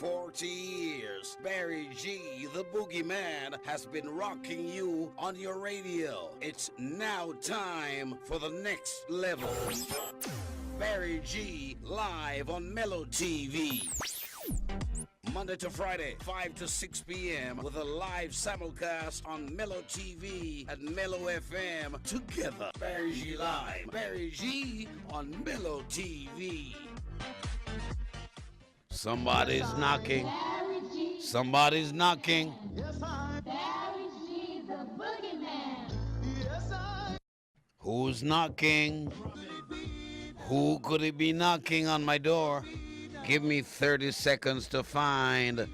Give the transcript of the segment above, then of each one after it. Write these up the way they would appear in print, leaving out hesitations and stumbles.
40 years, Barry G the Boogie Man has been rocking you on your radio. It's now time for the next level. Barry G live on MELLO TV. Monday to Friday, 5 to 6 p.m. with a live simulcast on MELLO TV and MELLO FM together. Barry G live. Barry G on MELLO TV. Somebody's knocking. Somebody's knocking. Barry G the Boogie Man. Who's knocking? Who could it be knocking on my door? Give me 30 seconds to find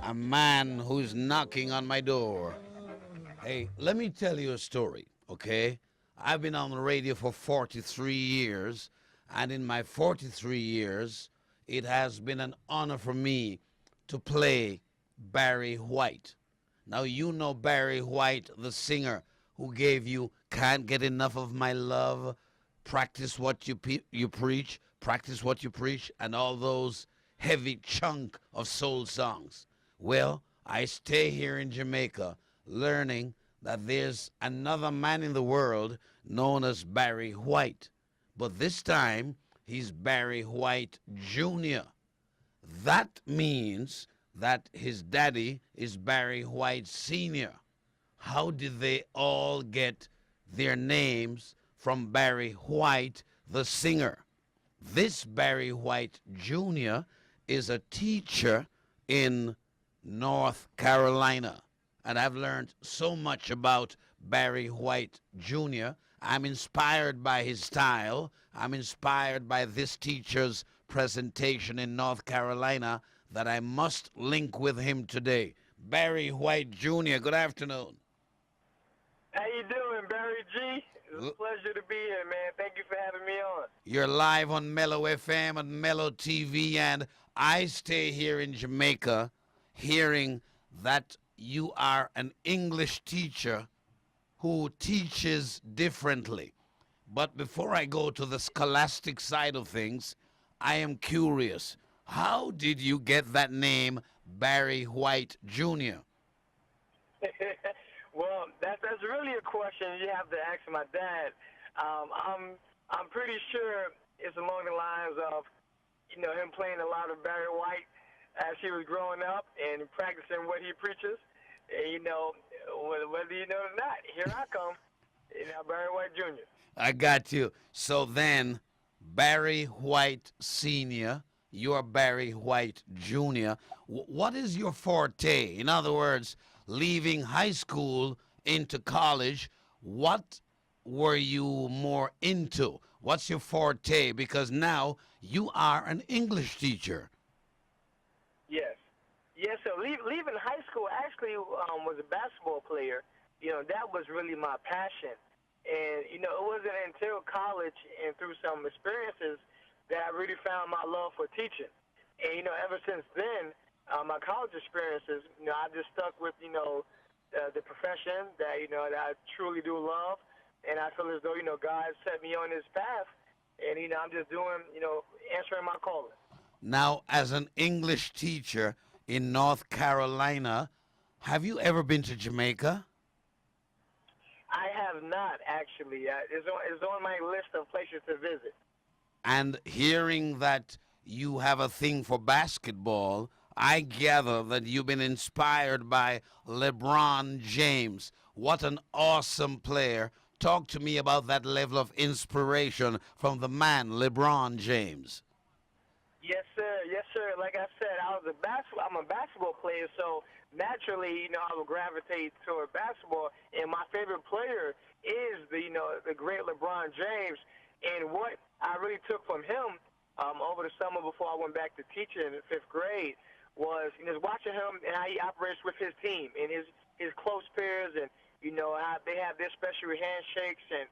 a man who's knocking on my door. Hey, let me tell you a story, okay? I've been on the radio for 43 years, and in my 43 years, it has been an honor for me to play Barry White. Now, you know Barry White, the singer who gave you Can't Get Enough of My Love, Practice What You Preach, Practice What You Preach, and all those heavy chunk of soul songs. Well, I stay here in Jamaica learning that there's another man in the world known as Barry White. But this time, he's Barry White Jr. That means that his daddy is Barry White Sr. How did they all get their names from Barry White, the singer? This Barry White Jr. is a teacher in North Carolina. And I've learned so much about Barry White Jr. I'm inspired by his style. I'm inspired by this teacher's presentation in North Carolina that I must link with him today. Barry White Jr., good afternoon. How you doing, Barry G? It's a pleasure to be here, man. Thank you for having me on. You're live on MELLO FM and MELLO TV, and I stay here in Jamaica hearing that you are an English teacher who teaches differently. But before I go to the scholastic side of things, I am curious. How did you get that name, Barry White Jr.? Well, that's really a question you have to ask my dad. I'm pretty sure it's along the lines of, him playing a lot of Barry White as he was growing up and practicing what he preaches. And, whether you know it or not, here I come, Barry White Jr. I got you. So then, Barry White Sr., you're Barry White Jr. What is your forte? In other words, leaving high school into college, what were you more into? What's your forte? Because now you are an English teacher. Yes. Yes, so leaving high school actually was a basketball player. That was really my passion. And, it wasn't until college and through some experiences that I really found my love for teaching. And, ever since then, my college experiences, I just stuck with, the profession that, that I truly do love. And I feel as though, God set me on this path. And, I'm just doing, answering my calling. Now, as an English teacher in North Carolina, have you ever been to Jamaica? I have not, actually. It's on my list of places to visit. And hearing that you have a thing for basketball, I gather that you've been inspired by LeBron James. What an awesome player. Talk to me about that level of inspiration from the man, LeBron James. Yes, sir. Yes, sir. Like I said, I'm a basketball player, so naturally, I would gravitate toward basketball. And my favorite player is the great LeBron James. And what I really took from him over the summer before I went back to teaching in 5th grade was just watching him and how he operates with his team and his close peers, and how they have their special handshakes and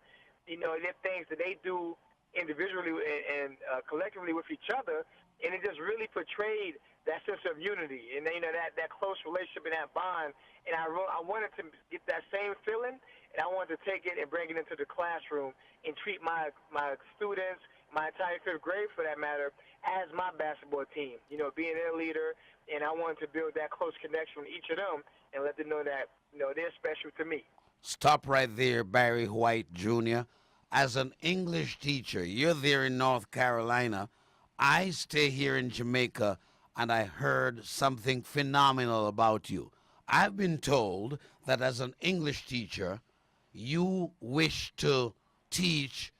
their things that they do individually and collectively with each other, and it just really portrayed that sense of unity and that close relationship and that bond. And I wanted to get that same feeling, and I wanted to take it and bring it into the classroom and treat my students my entire fifth grade for that matter, as my basketball team. Being their leader, and I wanted to build that close connection with each of them and let them know that they're special to me. Stop right there, Barry White Jr. As an English teacher, you're there in North Carolina. I stay here in Jamaica, and I heard something phenomenal about you. I've been told that as an English teacher, you wish to teach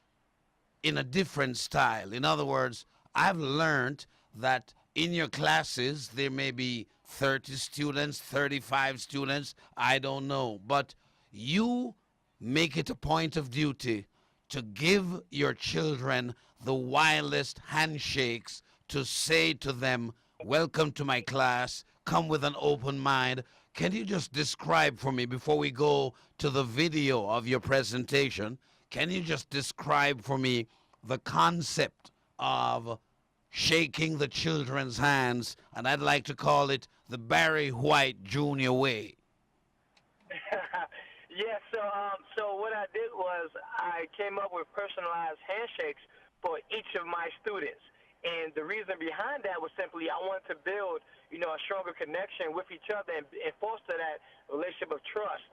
in a different style. In other words, I've learned that in your classes there may be 30 students, 35 students, I don't know, but you make it a point of duty to give your children the wildest handshakes, to say to them, welcome to my class, come with an open mind. Can you just describe for me, before we go to the video of your presentation, can you just describe for me the concept of shaking the children's hands, and I'd like to call it the Barry White Jr. way? Yeah, so what I did was I came up with personalized handshakes for each of my students. And the reason behind that was simply I wanted to build, a stronger connection with each other and foster that relationship of trust.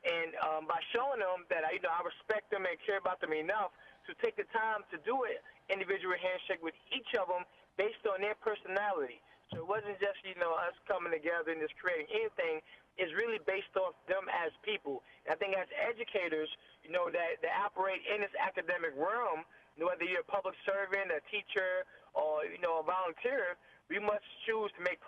And by showing them that I respect them and care about them enough to take the time to do an individual handshake with each of them based on their personality. So it wasn't just, us coming together and just creating anything. It's really based off them as people. And I think as educators, that operate in this academic realm, whether you're a public servant, a teacher, or, a volunteer, we must choose to make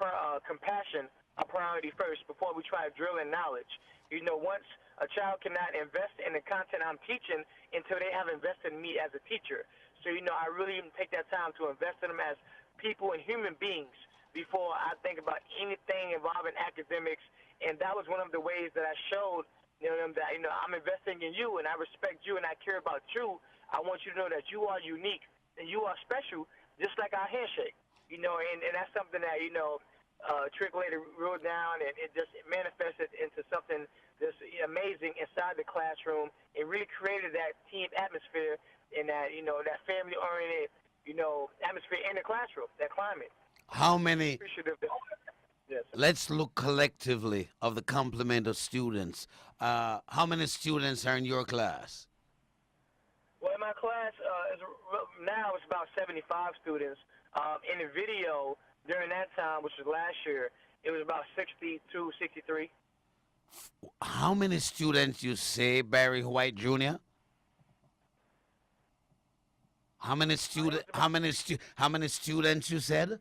compassion a priority first before we try to drill in knowledge. Once a child cannot invest in the content I'm teaching until they have invested in me as a teacher. So, I really take that time to invest in them as people and human beings before I think about anything involving academics. And that was one of the ways that I showed them that, I'm investing in you and I respect you and I care about you. I want you to know that you are unique and you are special, just like our handshake. And that's something that, Trick later wrote down, and it just manifested into something that's amazing inside the classroom. It really created that team atmosphere and that, that family-oriented, atmosphere in the classroom, that climate. How many? Yes. Let's look collectively of the complement of students. How many students are in your class? Well, in my class, now it's about 75 students. In the video, during that time, which was last year, it was about 62, 63. How many students you say, Barry White Jr.? How many students you said?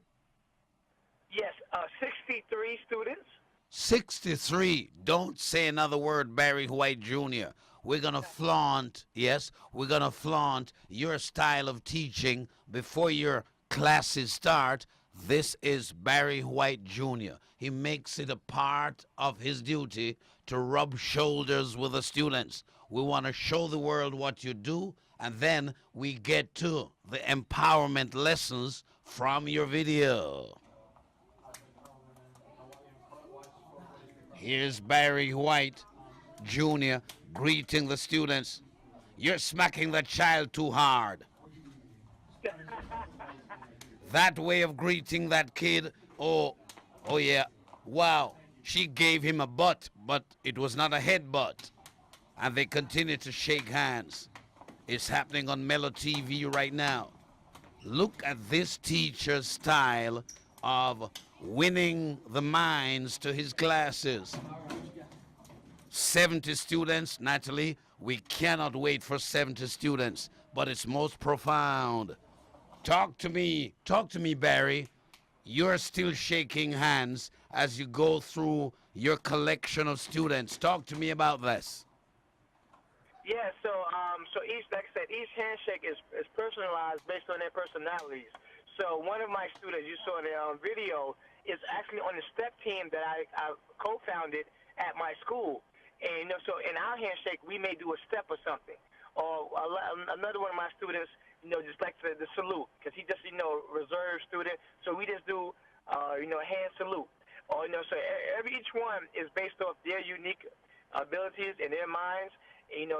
Yes, 63 students. 63. Don't say another word, Barry White Jr. We're going to flaunt, yes, we're going to flaunt your style of teaching before your classes start. This is Barry White Jr. He makes it a part of his duty to rub shoulders with the students. We want to show the world what you do, and then we get to the empowerment lessons from your video. Here's Barry White Jr. greeting the students. You're smacking the child too hard. That way of greeting that kid, oh yeah, wow. She gave him a butt, but it was not a headbutt. And they continue to shake hands. It's happening on MELLO TV right now. Look at this teacher's style of winning the minds to his classes. 70 students, Natalie, we cannot wait for 70 students, but it's most profound. Talk to me, Barry. You're still shaking hands as you go through your collection of students. Talk to me about this. Yeah, so each, like I said, each handshake is personalized based on their personalities. So one of my students, you saw the video, is actually on the step team that I co-founded at my school. And so in our handshake, we may do a step or something. Or another one of my students, just like the salute, because he just, reserved student. So we just do, hand salute. Or, so each one is based off their unique abilities and their minds.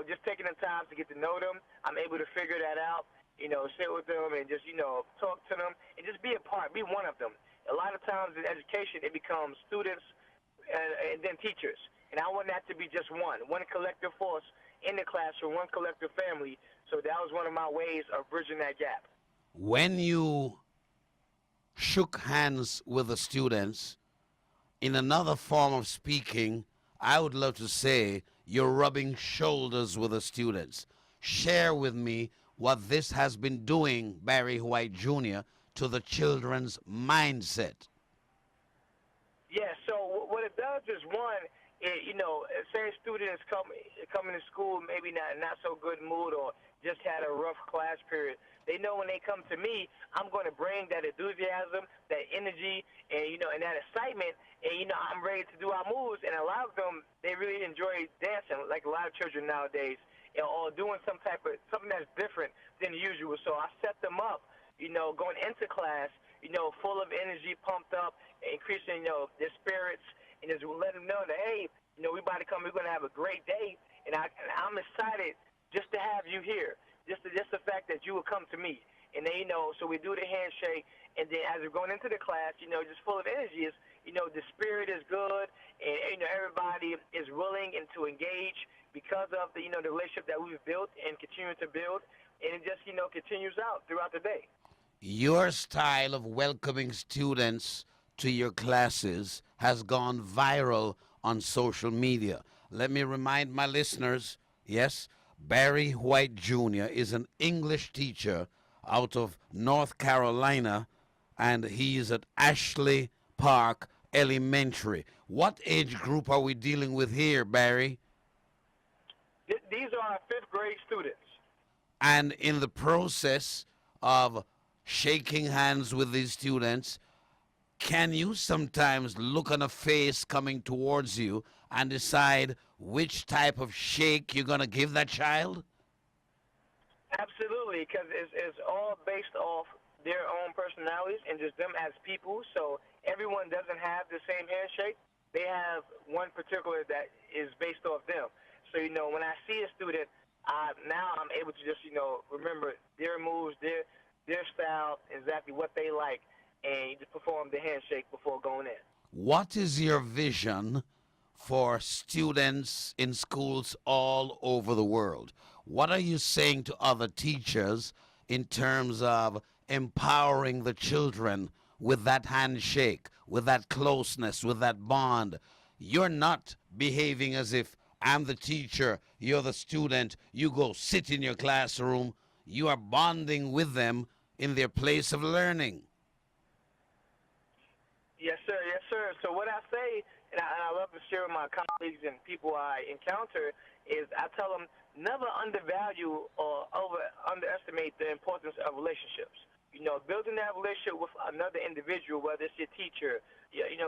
Just taking the time to get to know them, I'm able to figure that out. sit with them and just, talk to them and just be a part, be one of them. A lot of times in education, it becomes students and then teachers. And I want that to be just one collective force in the classroom, one collective family. So that was one of my ways of bridging that gap. When you shook hands with the students, in another form of speaking, I would love to say you're rubbing shoulders with the students. Share with me what this has been doing, Barry White Jr., to the children's mindset. Yeah, so what it does is, one, say students coming to school maybe not so good mood or just had a rough class period. They know when they come to me, I'm going to bring that enthusiasm, that energy, and that excitement, and I'm ready to do our moves. And a lot of them, they really enjoy dancing, like a lot of children nowadays, or doing something that's different than usual. So I set them up, going into class, full of energy, pumped up, increasing, their spirits, and just let them know that, hey, we about to come, we're going to have a great day, and I'm excited just to have you here, just the fact that you will come to me. And then, so we do the handshake, and then as we're going into the class, just full of energy, the spirit is good, and, everybody is willing and to engage because of the, the relationship that we've built and continue to build, and it just, continues out throughout the day. Your style of welcoming students to your classes has gone viral on social media. Let me remind my listeners, yes, Barry White Jr. is an English teacher out of North Carolina, and he is at Ashley Park Elementary. What age group are we dealing with here, Barry? These are fifth grade students. And in the process of shaking hands with these students, can you sometimes look on a face coming towards you and decide which type of shake you're going to give that child? Absolutely, because it's all based off their own personalities and just them as people. So everyone doesn't have the same handshake. They have one particular that is based off them. So, when I see a student, now I'm able to just, remember their moves, their style, exactly what they like, and you just perform the handshake before going in. What is your vision for students in schools all over the world? What are you saying to other teachers in terms of empowering the children with that handshake, with that closeness, with that bond? You're not behaving as if I'm the teacher, you're the student, you go sit in your classroom. You are bonding with them in their place of learning. Yes, sir. Yes, sir. So what I say, and I love to share with my colleagues and people I encounter, is I tell them never undervalue or underestimate the importance of relationships. Building that relationship with another individual, whether it's your teacher,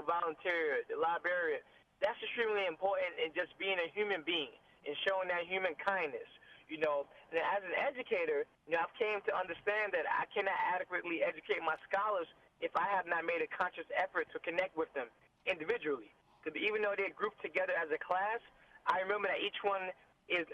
volunteer, the librarian, that's extremely important in just being a human being and showing that human kindness. And as an educator, I've came to understand that I cannot adequately educate my scholars if I have not made a conscious effort to connect with them individually. Because even though they're grouped together as a class, I remember that each one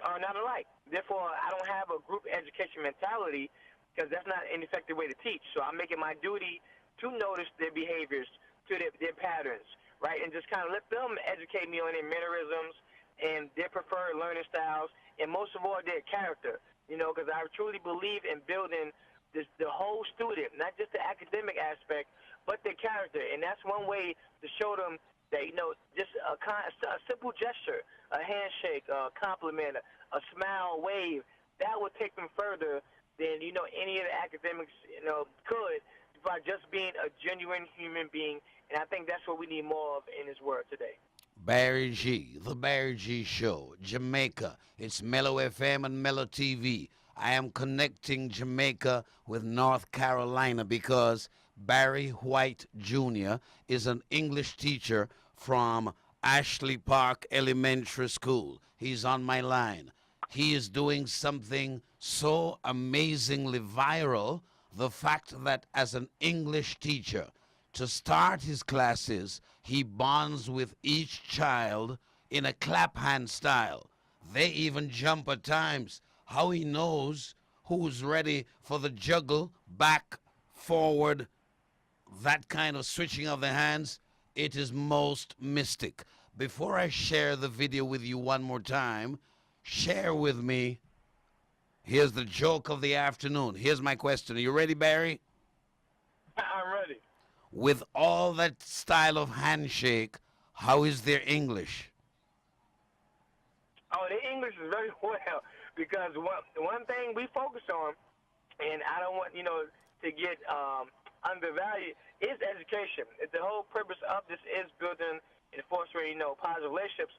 are not alike. Therefore, I don't have a group education mentality because that's not an effective way to teach. So I'm making my duty to notice their behaviors, to their patterns, right, and just kind of let them educate me on their mannerisms and their preferred learning styles, and most of all, their character, because I truly believe in building the whole student, not just the academic aspect, but their character, and that's one way to show them that, just a simple gesture, a handshake, a compliment, a smile, a wave, that would take them further than, any of the academics, could by just being a genuine human being. And I think that's what we need more of in this world today. Barry G, the Barry G Show, Jamaica. It's MELLO FM and MELLO TV. I am connecting Jamaica with North Carolina because Barry White Jr. is an English teacher from Ashley Park Elementary School. He's on my line. He is doing something so amazingly viral, the fact that as an English teacher, to start his classes, he bonds with each child in a clap hand style. They even jump at times. How he knows who's ready for the juggle, back, forward, that kind of switching of the hands, it is most mystic. Before I share the video with you one more time, share with me. Here's the joke of the afternoon. Here's my question. Are you ready, Barry? I'm ready. With all that style of handshake, how is their English? Oh, the English is very well because one thing we focus on, and I don't want to get undervalued, is education. The whole purpose of this is building and fostering positive relationships,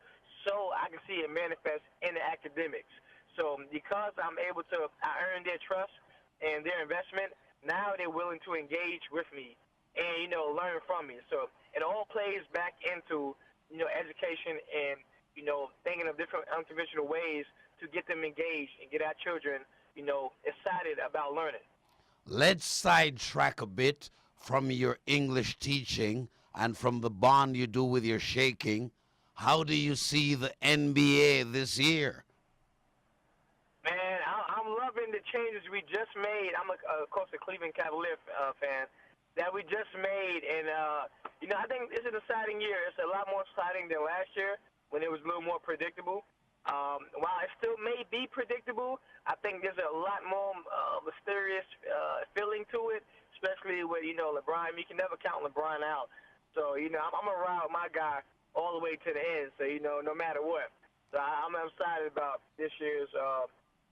so I can see it manifest in the academics. So because I'm able to, I earn their trust and their investment. Now they're willing to engage with me and learn from me. So it all plays back into education and thinking of different unconventional ways to get them engaged and get our children excited about learning. Let's sidetrack a bit from your English teaching and from the bond you do with your shaking. How do you see the NBA this year? Man, I'm loving the changes we just made. I'm, of course, a Cleveland Cavalier fan that we just made. And, I think it's an exciting year. It's a lot more exciting than last year when it was a little more predictable. While it still may be predictable, I think there's a lot more mysterious feeling to it, especially with, LeBron. You can never count LeBron out. So, I'm going to ride with my guy all the way to the end, so, no matter what. So I'm excited about this year's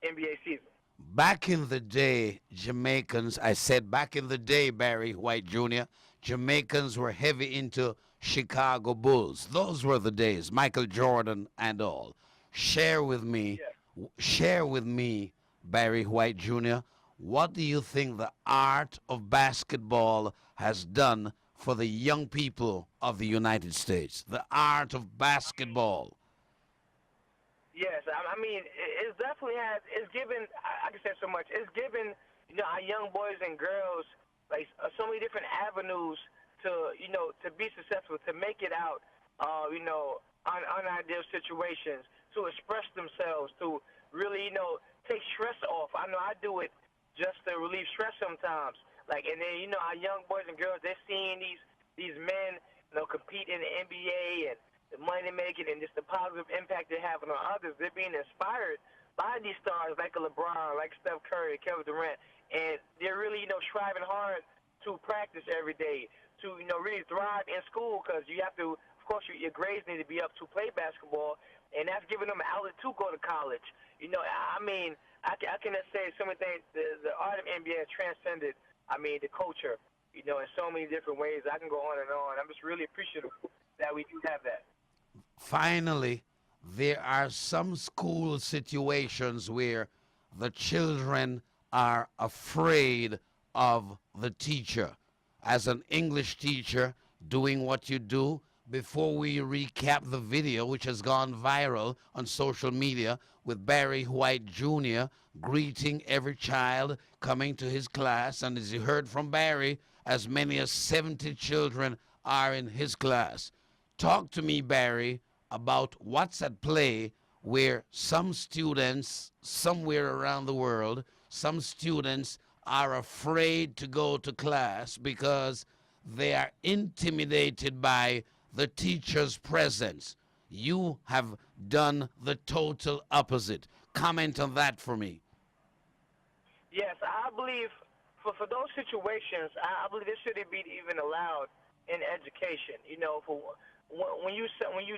NBA season. Back in the day, Jamaicans, I said back in the day, Barry White Jr., Jamaicans were heavy into Chicago Bulls. Those were the days, Michael Jordan and all. Share with me, Barry White Jr., what do you think the art of basketball has done for the young people of the United States? The art of basketball. Yes, I mean, it's definitely it's given, I can say so much, it's given, our young boys and girls, like, so many different avenues to, to be successful, to make it out, unideal situations, to express themselves, to really, take stress off. I know I do it just to relieve stress sometimes. Like, and then, our young boys and girls, they're seeing these men, compete in the NBA and the money they make it and just the positive impact they're having on others. They're being inspired by these stars like a LeBron, like Steph Curry, Kevin Durant, and they're really, striving hard to practice every day, to, really thrive in school because you have to, of course, your grades need to be up to play basketball, and that's giving them an outlet to go to college. I mean, I can say so many things. The art of NBA has transcended, the culture, in so many different ways. I can go on and on. I'm just really appreciative that we do have that. Finally, there are some school situations where the children are afraid of the teacher. As an English teacher doing what you do, before we recap the video, which has gone viral on social media with Barry White Jr. greeting every child coming to his class, and as you heard from Barry, as many as 70 children are in his class. Talk to me, Barry, about what's at play where some students somewhere around the world, some students are afraid to go to class because they are intimidated by the teacher's presence. You have done the total opposite. Comment on that for me. Yes, I believe for those situations, I believe this shouldn't be even allowed in education. When you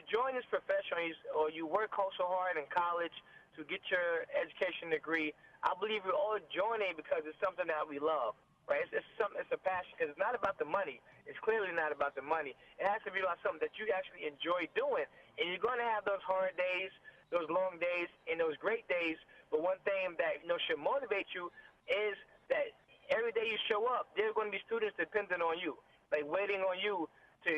join this profession or you work so hard in college to get your education degree, I believe we're all joining because it's something that we love, right? It's a passion because it's not about the money. It's clearly not about the money. It has to be about something that you actually enjoy doing, and you're going to have those hard days, those long days, and those great days. But one thing that should motivate you is that every day you show up, there are going to be students dependent on you, like waiting on you to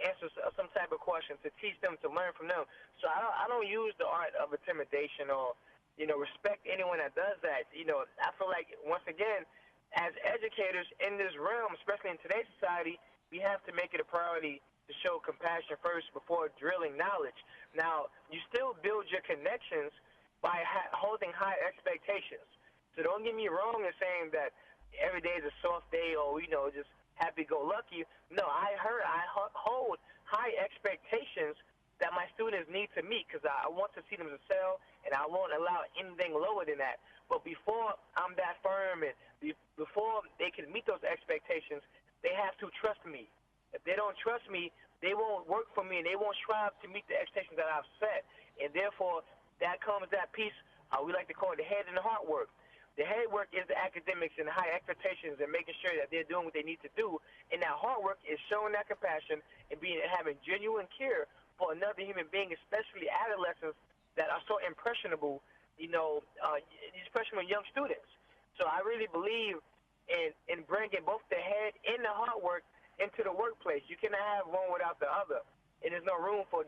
answer some type of question, to teach them, to learn from them. So I don't use the art of intimidation or respect anyone that does that. I feel like, once again, as educators in this realm, especially in today's society, we have to make it a priority to show compassion first before drilling knowledge. Now, you still build your connections by holding high expectations. So don't get me wrong in saying that every day is a soft day or, just happy-go-lucky. No, I hold high expectations that my students need to meet because I want to see them excel, and I won't allow anything lower than that. But before I'm that firm and before they can meet those expectations, they have to trust me. If they don't trust me, they won't work for me, and they won't strive to meet the expectations that I've set. And therefore, that comes that piece, we like to call it the head and the heart work. The head work is the academics and the high expectations and making sure that they're doing what they need to do. And that hard work is showing that compassion and having genuine care for another human being, especially adolescents that are so impressionable, impressionable young students. So I really believe in bringing both the head and the hard work into the workplace. You cannot have one without the other, and there's no room for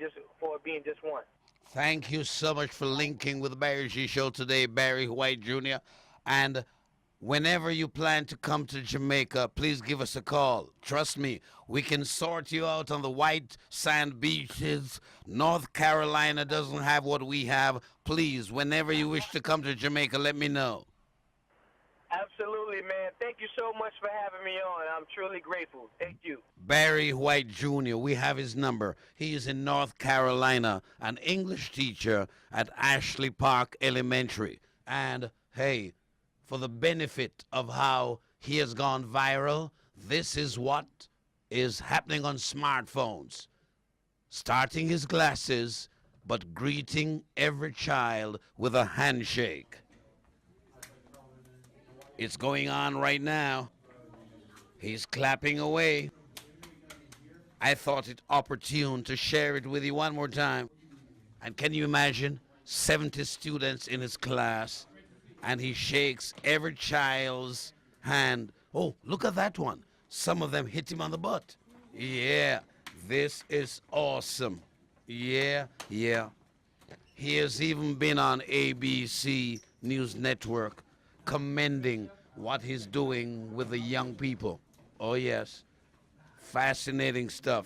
being just one. Thank you so much for linking with the Barry G Show today, Barry White Jr. And whenever you plan to come to Jamaica, please give us a call. Trust me, we can sort you out on the white sand beaches. North Carolina doesn't have what we have. Please, whenever you wish to come to Jamaica, let me know. Absolutely, man. Thank you so much for having me on. I'm truly grateful. Thank you. Barry White Jr., we have his number. He is in North Carolina, an English teacher at Ashley Park Elementary. And, hey, for the benefit of how he has gone viral, this is what is happening on smartphones. Starting his classes, but greeting every child with a handshake. It's going on right now. He's clapping away. I thought it opportune to share it with you one more time. And can you imagine 70 students in his class, and he shakes every child's hand. Oh, look at that one. Some of them hit him on the butt. Yeah, this is awesome. Yeah. He has even been on ABC News Network commending what he's doing with the young people. Oh, yes. Fascinating stuff.